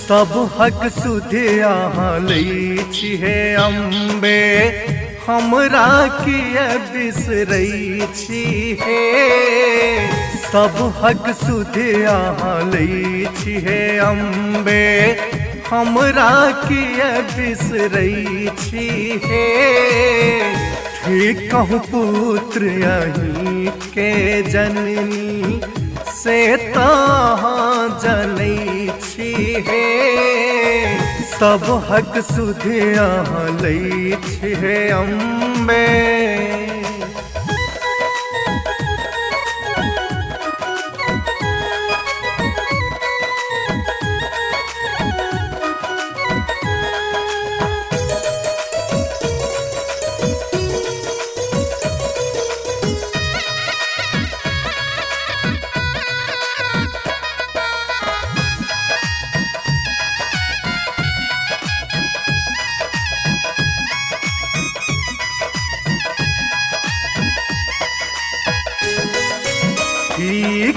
सब हक सुधि अहाँ लै छी हे अम्बे, हमरा किए बिसरै छी हे। सब हक सुधि अहाँ लै छी हे अम्बे, हमरा किए बिसरै छी हे। ठीक कहूँ पुत्र अहीं के जननी, से तहाँ जनै छी हे। सब हक सुधि अहाँ लै छी हे अम्बे।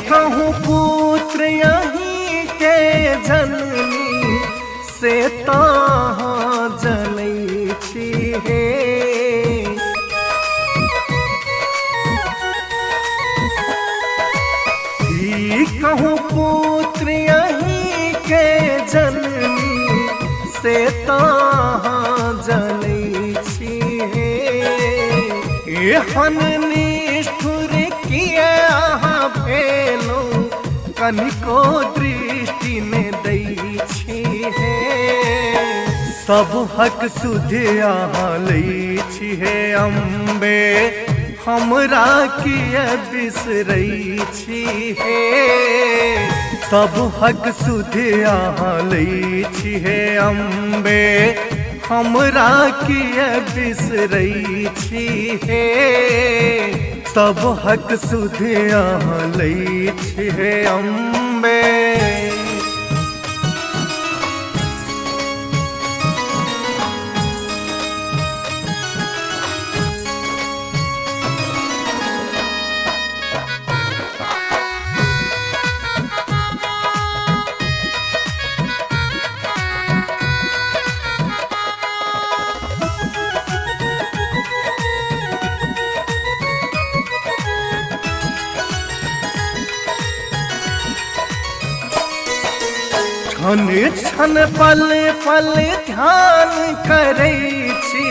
कहूँ पुत्र यहीं के जननी, से तहाँ जनै छी हे। कहूँ पुत्र यहीं के जननी, से तहाँ जनै छी हे। एहन निष्ठुर किए अहाँ भेलहुँ, कनिको दृष्टि ने दै छी हे। सब हक सुधि अहाँ लै छी हे अम्बे, हमरा किए बिसरै छी हे। सब हक सुधि अहाँ लै छी हे अम्बे, हमरा किए बिसरै छी हे। सब हक सुधि अहाँ लै छी हे अम्बे। क्षण क्षण पल पल ध्यान करै छी,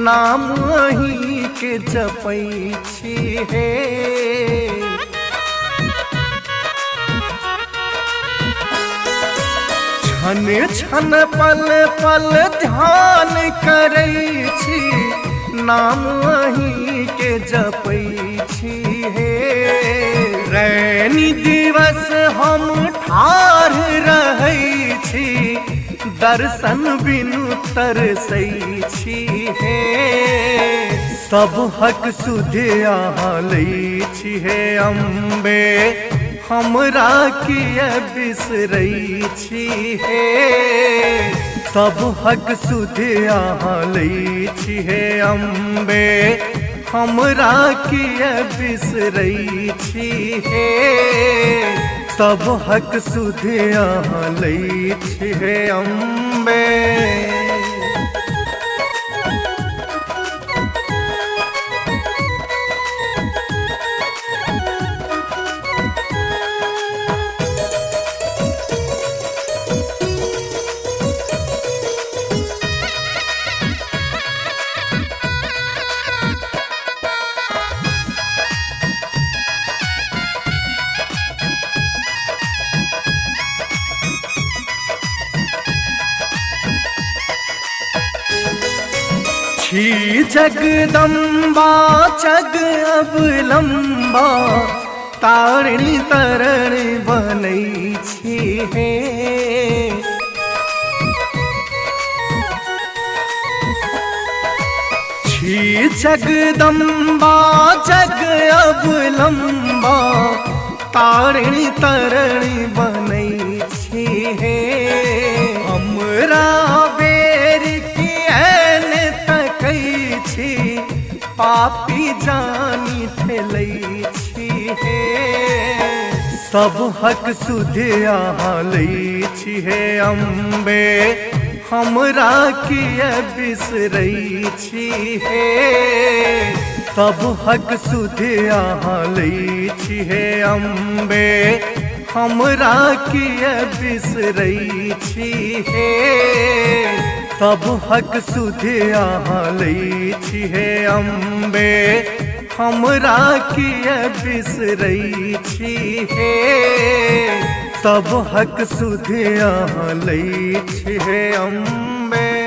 नाम अहीं के जपै छी हे। क्षण क्षण पल पल ध्यान करै छी, नाम अहीं के जपै छी हे। रैनी दिवस हम ठाढ़ रहै छी, दर्शन बिनु तरसै छी हे। सब हक सुधि अहाँ लै छी हे अम्बे, हमरा किए बिसरै छी हे। सब हक सुधि अहाँ लै छी हे अम्बे, हमरा किए बिसरै छी हे। सब हक सुधि अहाँ लै छी हे अम्बे। छी जगदम्बा जग अवलंबा, तारिणी तरण बनै छी हे। छी जगदम्बा जग अवलंबा, तारिणी तरण बनै छी हे। हमरा बेर किएन तकै छी, पापी जानी ठेलै छी हे। सब हक सुधि अहाँ लै छी हे अम्बे, हमरा किए बिसरै छी हे। सब हक सुधि अहाँ लै छी हे अम्बे, हमरा किए बिसरै छी हे। सब हक सुधि अहाँ लै छी हे अम्बे, हमरा किए बिसरै छी हे। सब हक सुधि अहाँ लै छी हे अम्बे।